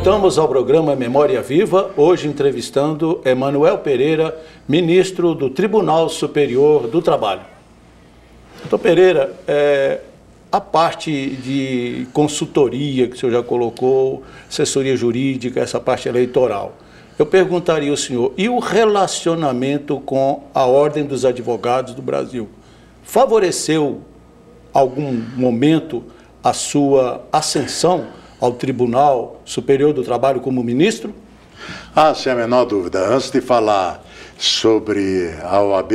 Voltamos ao programa Memória Viva, hoje entrevistando Emanuel Pereira, ministro do Tribunal Superior do Trabalho. Doutor Pereira, a parte de consultoria que o senhor já colocou, assessoria jurídica, essa parte eleitoral, eu perguntaria ao senhor, e o relacionamento com a Ordem dos Advogados do Brasil? Favoreceu algum momento a sua ascensão ao Tribunal Superior do Trabalho como ministro? Sem a menor dúvida. Antes de falar sobre a OAB,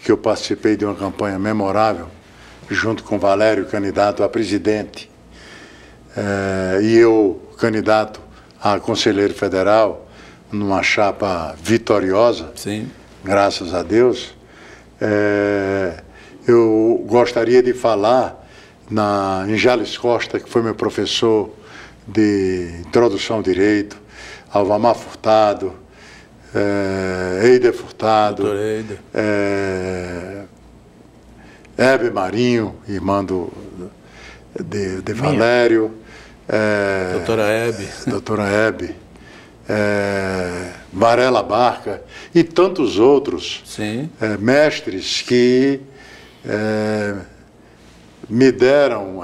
que eu participei de uma campanha memorável, junto com Valério, candidato a presidente, e eu, candidato a conselheiro federal, numa chapa vitoriosa, sim, graças a Deus, eu gostaria de falar em Jales Costa, que foi meu professor de Introdução ao Direito, Alvamar Furtado, Eider Furtado, Hebe Marinho, irmã de Valério, doutora Hebe, Varela Barca e tantos outros mestres que me deram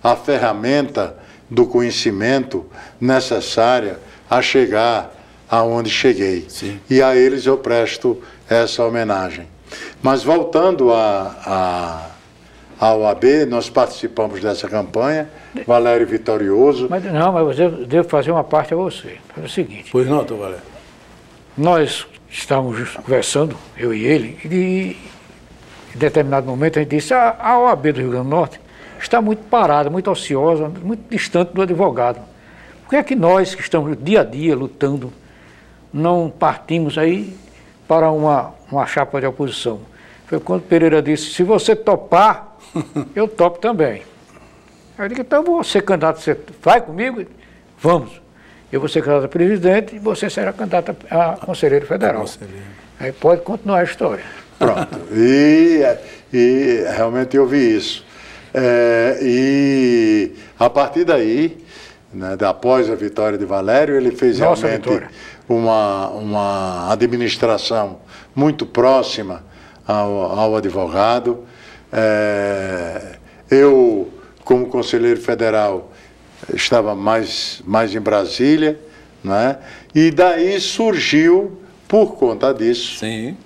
a ferramenta do conhecimento necessária a chegar aonde cheguei. Sim. E a eles eu presto essa homenagem. Mas voltando à OAB, nós participamos dessa campanha, Valério vitorioso. Mas eu devo fazer uma parte a você. É o seguinte. Pois não, doutor Valério. Nós estávamos conversando, eu e ele, e em determinado momento a gente disse, a OAB do Rio Grande do Norte está muito parada, muito ociosa, muito distante do advogado. Por que é que nós, que estamos dia a dia lutando, não partimos aí para uma chapa de oposição? Foi quando Pereira disse, se você topar, eu topo também. Aí eu digo, então eu vou ser candidato, você vai comigo? Vamos. Eu vou ser candidato a presidente e você será candidato a conselheiro federal. Aí pode continuar a história. Pronto. E realmente eu vi isso. E a partir daí, né, após a vitória de Valério, ele fez realmente uma administração muito próxima ao advogado. Eu, como conselheiro federal, estava mais em Brasília, né? E daí surgiu, por conta disso, sim,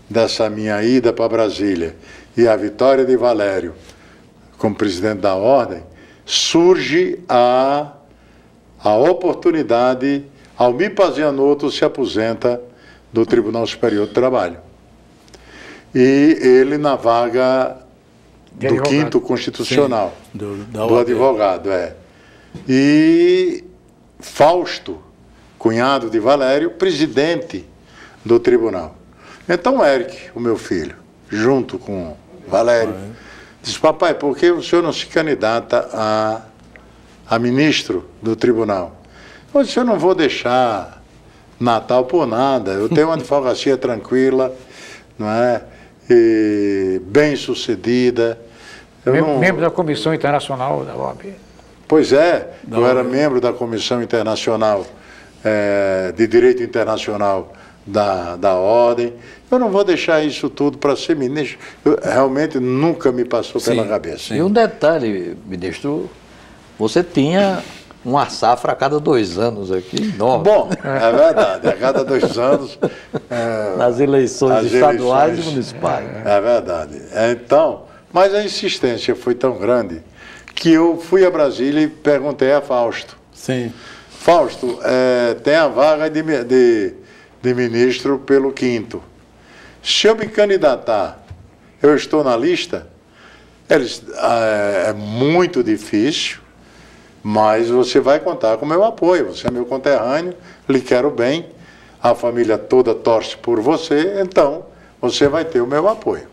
dessa minha ida para Brasília e a vitória de Valério como presidente da Ordem, surge a oportunidade, Almir Pazianotto se aposenta do Tribunal Superior do Trabalho. E ele na vaga do 5º Constitucional, do advogado, E Fausto, cunhado de Valério, presidente do tribunal. Então Eric, o meu filho, junto com Valério, disse, papai, por que o senhor não se candidata a ministro do tribunal? Eu disse, eu não vou deixar Natal por nada, eu tenho uma advocacia tranquila, não é? E bem sucedida. Membro da Comissão Internacional da OAB. Pois eu era membro da Comissão Internacional de Direito Internacional da Ordem. Eu não vou deixar isso tudo para ser ministro. Realmente nunca me passou pela cabeça. E um detalhe, ministro, você tinha uma safra a cada 2 anos aqui, enorme. Bom, é verdade, a cada 2 anos... nas eleições estaduais e municipais. É verdade. Então, mas a insistência foi tão grande que eu fui a Brasília e perguntei a Fausto. Sim. Fausto, tem a vaga de ministro pelo 5º. Se eu me candidatar, eu estou na lista? Eles, é muito difícil, mas você vai contar com o meu apoio. Você é meu conterrâneo, lhe quero bem, a família toda torce por você, então você vai ter o meu apoio.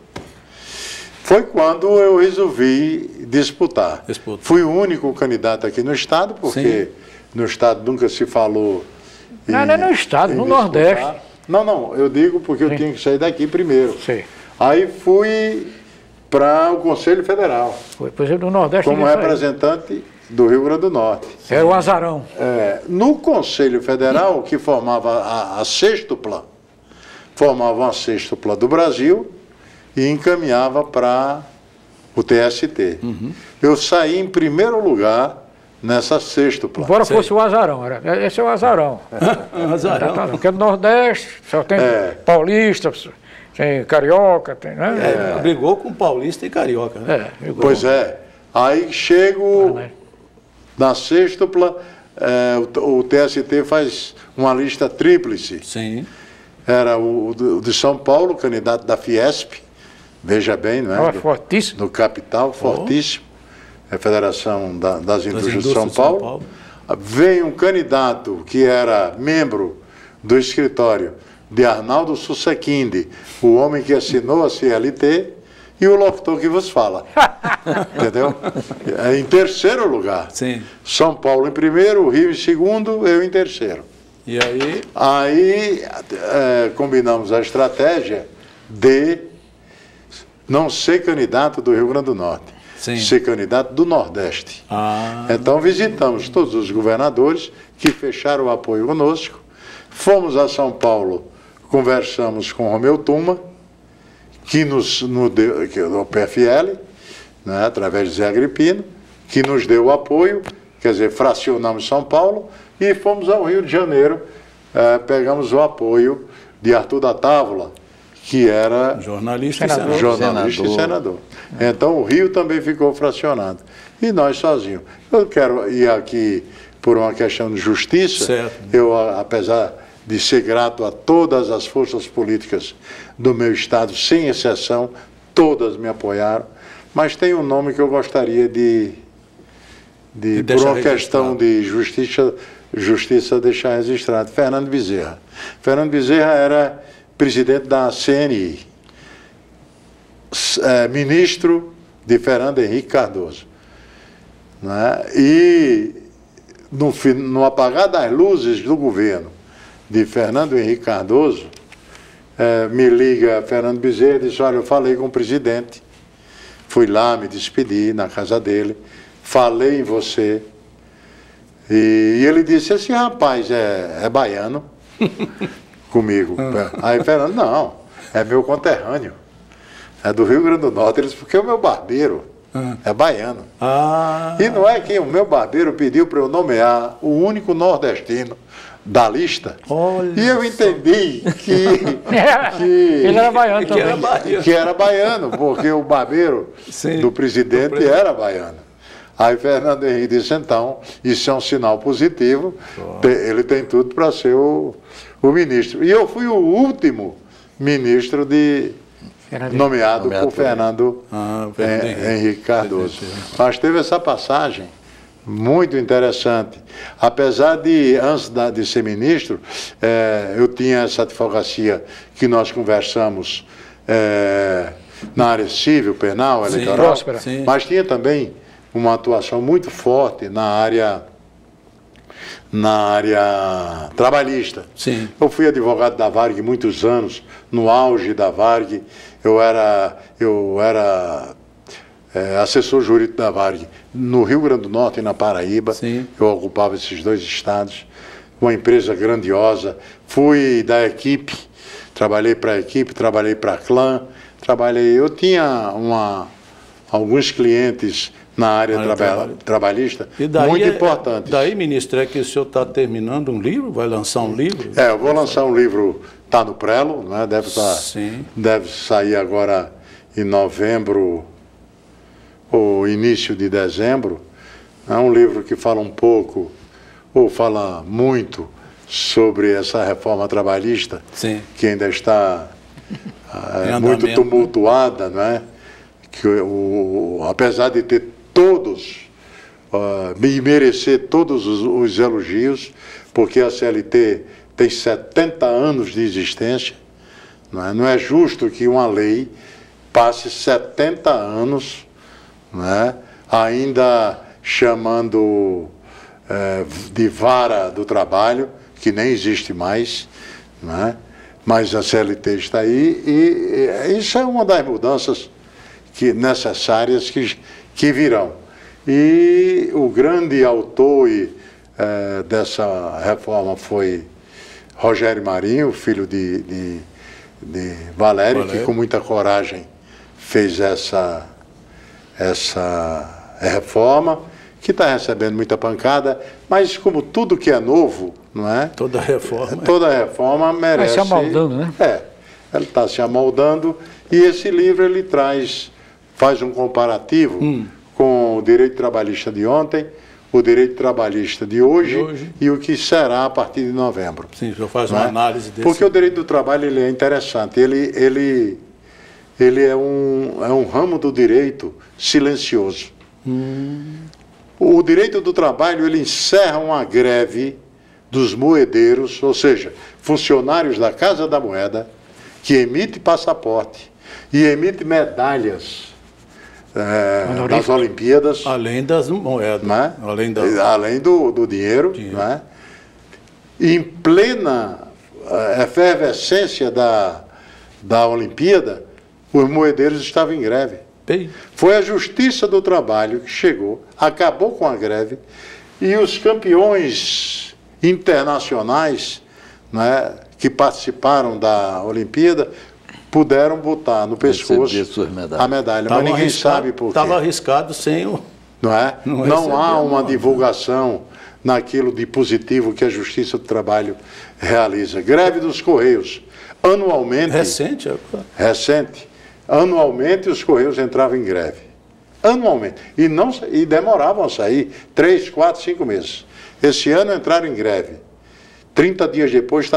Foi quando eu resolvi disputar. Fui o único candidato aqui no Estado, porque no Estado nunca se falou... Não é no Estado, no Nordeste. Não, eu digo porque eu tinha que sair daqui primeiro. Sim. Aí fui para o Conselho Federal. Foi, por exemplo, no Nordeste... Como representante do Rio Grande do Norte. Era o azarão. No Conselho Federal, que formava a sextupla, formava a sextupla do Brasil e encaminhava para o TST. Eu saí em primeiro lugar nessa sextupla. Embora fosse o azarão, esse é o azarão. Azarão. Porque no Nordeste só tem paulista, tem carioca, tem, né? Brigou com paulista e carioca, né? Pois é. Aí chego na sextupla, o TST faz uma lista tríplice. Sim. Era o de São Paulo, candidato da Fiesp, veja bem, não é? Fortíssimo. No capital, fortíssimo. É a Federação das Indústrias de São Paulo. Vem um candidato que era membro do escritório de Arnaldo Susequinde, o homem que assinou a CLT, e o locutor que vos fala. Entendeu? Em terceiro lugar. Sim. São Paulo em primeiro, Rio em segundo, eu em terceiro. E aí? Aí combinamos a estratégia de não ser candidato do Rio Grande do Norte, ser candidato do Nordeste. Então visitamos todos os governadores que fecharam o apoio conosco, fomos a São Paulo, conversamos com Romeu Tuma, que nos deu, que é do PFL, né, através de Zé Agripino, que nos deu o apoio, quer dizer, fracionamos São Paulo e fomos ao Rio de Janeiro, pegamos o apoio de Arthur da Távola, que era jornalista e senador. Então o Rio também ficou fracionado. E nós sozinhos. Eu quero ir aqui por uma questão de justiça. Certo. Eu, apesar de ser grato a todas as forças políticas do meu estado, sem exceção, todas me apoiaram, mas tem um nome que eu gostaria de por uma questão de justiça deixar registrado: Fernando Bezerra. Fernando Bezerra era presidente da CNI, ministro de Fernando Henrique Cardoso, né? E no apagar das luzes do governo de Fernando Henrique Cardoso, me liga Fernando Bezerra e diz: olha, eu falei com o presidente, fui lá, me despedi na casa dele, falei em você, e ele disse assim: rapaz, é baiano comigo. Aí Fernando: não, é meu conterrâneo, é do Rio Grande do Norte. Ele disse: porque o meu barbeiro é baiano. E não é que o meu barbeiro pediu para eu nomear o único nordestino da lista. Olha, e eu entendi que ele era baiano também. Que era baiano, porque o barbeiro do presidente era baiano. Aí Fernando Henrique disse: então, isso é um sinal positivo, ele tem tudo para ser o ministro. E eu fui o último ministro nomeado por Fernando Henrique Cardoso. Mas teve essa passagem muito interessante. Apesar de, antes de ser ministro, eu tinha essa advocacia que nós conversamos na área civil, penal, eleitoral, mas tinha também uma atuação muito forte na área trabalhista. Sim. Eu fui advogado da Varg muitos anos, no auge da Varg, eu era assessor jurídico da Varg no Rio Grande do Norte e na Paraíba. Sim. Eu ocupava esses dois estados, uma empresa grandiosa. Fui da equipe, trabalhei para a equipe, trabalhei para a Clã, eu tinha alguns clientes na área trabalhista muito importantes. Daí, ministro, é que o senhor está terminando um livro? Vai lançar um livro? Eu vou lançar um livro, está no prelo, né? Deve sair agora em novembro ou início de dezembro. É um livro que fala um pouco, ou fala muito, sobre essa reforma trabalhista, que ainda está muito tumultuada, não é? Que apesar de ter e merecer todos os elogios, porque a CLT tem 70 anos de existência, não é justo que uma lei passe 70 anos, ainda chamando de vara do trabalho, que nem existe mais, mas a CLT está aí, e isso é uma das mudanças necessárias que virão. E o grande autor dessa reforma foi Rogério Marinho, filho de Valério, que com muita coragem fez essa reforma, que está recebendo muita pancada, mas como tudo que é novo, não é? Toda reforma. Toda reforma merece... Vai se amoldando, né? Ela está se amoldando, e esse livro ele faz um comparativo com o direito trabalhista de ontem, o direito trabalhista de hoje e o que será a partir de novembro. Sim, o senhor faz uma análise desse. Porque o direito do trabalho ele é interessante, ele é um ramo do direito silencioso. O direito do trabalho ele encerra uma greve dos moedeiros, ou seja, funcionários da Casa da Moeda, que emite passaporte e emite medalhas nas Olimpíadas. Além das moedas. Né? Além do dinheiro. Né? Em plena efervescência da Olimpíada, os moedeiros estavam em greve. Foi a Justiça do Trabalho que chegou, acabou com a greve, e os campeões internacionais, né, que participaram da Olimpíada puderam botar no pescoço a medalha, mas ninguém sabe por quê. Estava arriscado sem o... Não há uma divulgação naquilo de positivo que a Justiça do Trabalho realiza. Greve dos Correios. Anualmente... Recente. Anualmente os Correios entravam em greve. Anualmente. E demoravam a sair 3, 4, 5 meses. Esse ano entraram em greve. 30 dias depois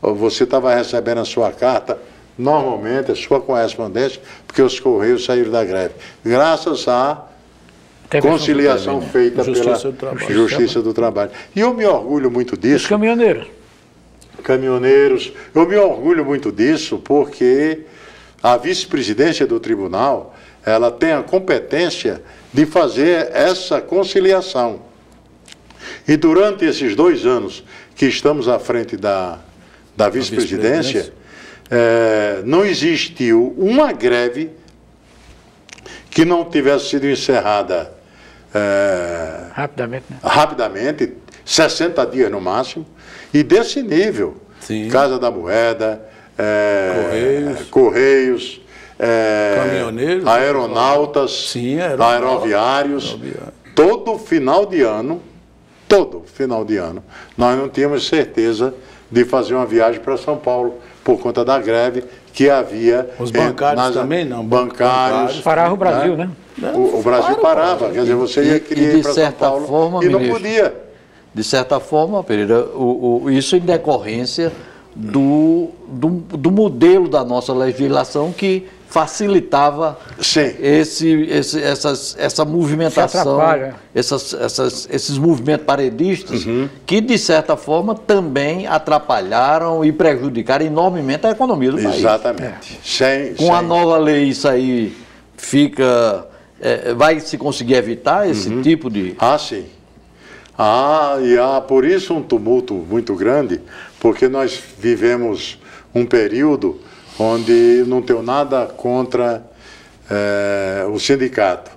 você estava recebendo a sua carta, normalmente, a sua correspondência, porque os Correios saíram da greve. Graças à conciliação feita pela Justiça do Trabalho. E eu me orgulho muito disso. Os caminhoneiros. Eu me orgulho muito disso porque a vice-presidência do tribunal, ela tem a competência de fazer essa conciliação. E durante esses 2 anos que estamos à frente da vice-presidência, não existiu uma greve que não tivesse sido encerrada rapidamente, 60 dias no máximo, e desse nível. Sim. Casa da Moeda, Correios, caminhoneiros, aeronautas, aeroviários. Todo final de ano, nós não tínhamos certeza de fazer uma viagem para São Paulo, por conta da greve que havia. Os bancários também não? Bancários. Parava o Brasil, né? O Brasil parava, quer dizer, você queria ir para São Paulo e não podia. De certa forma, Pereira, isso em decorrência do modelo da nossa legislação que facilitava essa movimentação, esses movimentos paredistas, que de certa forma também atrapalharam e prejudicaram enormemente a economia do país. Exatamente. Com a nova lei isso aí vai se conseguir evitar esse tipo de... Sim. E há por isso um tumulto muito grande, porque nós vivemos um período onde não tenho nada contra o sindicato.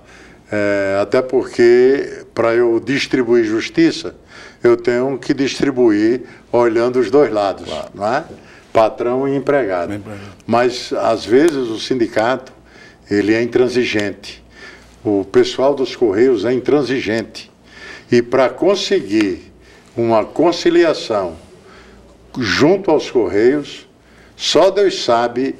Até porque, para eu distribuir justiça, eu tenho que distribuir olhando os dois lados, não é? Patrão e empregado. Mas, às vezes, o sindicato ele é intransigente. O pessoal dos Correios é intransigente. E para conseguir uma conciliação junto aos Correios, só Deus sabe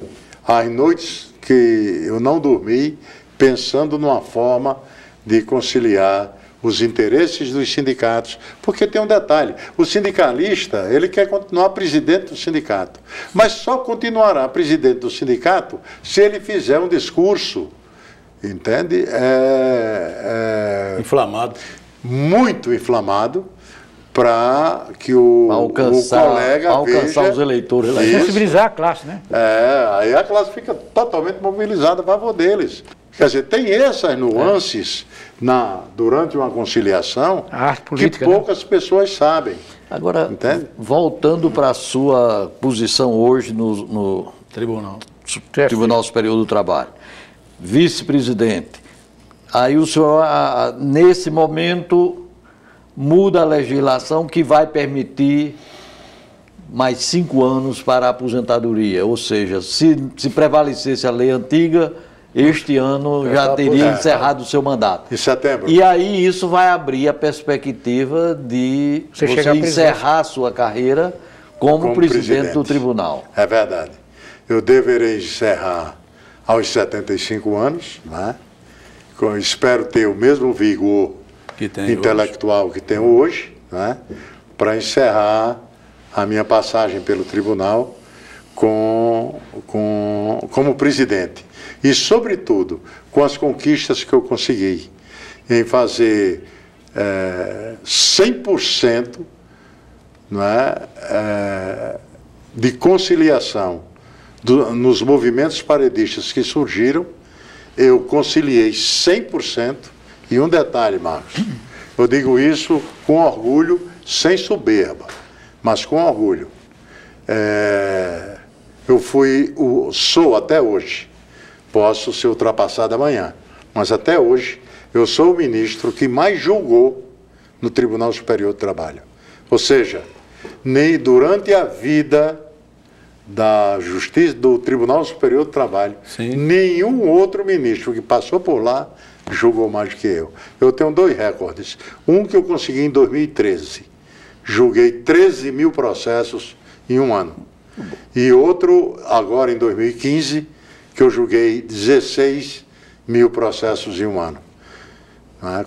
as noites que eu não dormi pensando numa forma de conciliar os interesses dos sindicatos. Porque tem um detalhe, o sindicalista, ele quer continuar presidente do sindicato, mas só continuará presidente do sindicato se ele fizer um discurso, entende? Inflamado. Muito inflamado, para que o colega alcançar os eleitores. Sensibilizar a classe, né? Aí a classe fica totalmente mobilizada a favor deles. Quer dizer, tem essas nuances durante uma conciliação política, que poucas pessoas sabem. Agora, voltando para a sua posição hoje no Tribunal Superior do Trabalho, vice-presidente, Aí o senhor, nesse momento, muda a legislação que vai permitir mais 5 anos para a aposentadoria. Ou seja, se prevalecesse a lei antiga, este ano já teria encerrado o seu mandato. Em setembro. E aí isso vai abrir a perspectiva de você encerrar a sua carreira como presidente do tribunal. É verdade. Eu deverei encerrar aos 75 anos, né? Eu espero ter o mesmo vigor intelectual que tenho hoje, né? Para encerrar a minha passagem pelo tribunal como presidente. E, sobretudo, com as conquistas que eu consegui em fazer 100% não é, de conciliação nos movimentos paredistas que surgiram, eu conciliei 100%. E um detalhe, Marcos, eu digo isso com orgulho, sem soberba, mas com orgulho. Eu sou até hoje, posso ser ultrapassado amanhã, mas até hoje eu sou o ministro que mais julgou no Tribunal Superior do Trabalho. Ou seja, nem durante a vida da Justiça, do Tribunal Superior do Trabalho, nenhum outro ministro que passou por lá julgou mais do que eu. Eu tenho 2 recordes. Um que eu consegui em 2013. Julguei 13 mil processos em um ano. E outro, agora em 2015, que eu julguei 16 mil processos em um ano.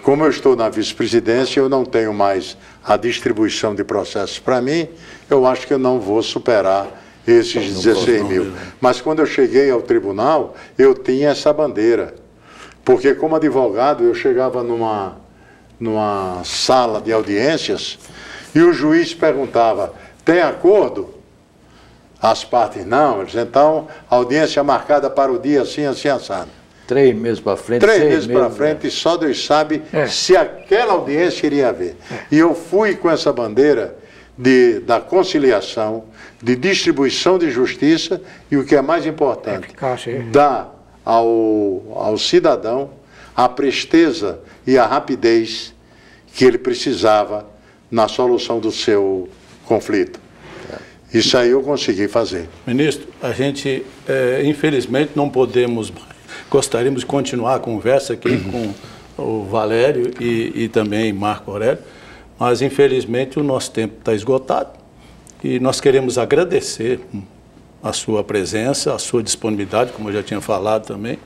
Como eu estou na vice-presidência, eu não tenho mais a distribuição de processos para mim, eu acho que eu não vou superar esses 16 mil. Mas quando eu cheguei ao tribunal, eu tinha essa bandeira. Porque como advogado, eu chegava numa sala de audiências e o juiz perguntava, tem acordo? As partes não, então a audiência marcada para o dia assim, assim, assado. 3 meses para frente, 3 meses para frente, e só Deus sabe se aquela audiência iria haver. E eu fui com essa bandeira da conciliação, de distribuição de justiça e, o que é mais importante, dar ao cidadão a presteza e a rapidez que ele precisava na solução do seu conflito. Isso aí eu consegui fazer. Ministro, a gente, infelizmente, não podemos, gostaríamos de continuar a conversa aqui com o Valério e também Marco Aurélio, mas infelizmente o nosso tempo está esgotado e nós queremos agradecer a sua presença, a sua disponibilidade, como eu já tinha falado também,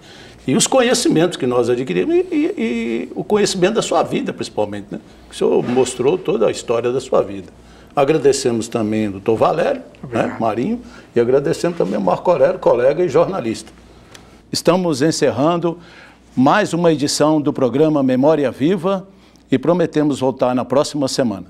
e os conhecimentos que nós adquirimos e o conhecimento da sua vida, principalmente, né? O senhor mostrou toda a história da sua vida. Agradecemos também o doutor Valério, né, Marinho, e agradecemos também o Marco Aurélio, colega e jornalista. Estamos encerrando mais uma edição do programa Memória Viva e prometemos voltar na próxima semana.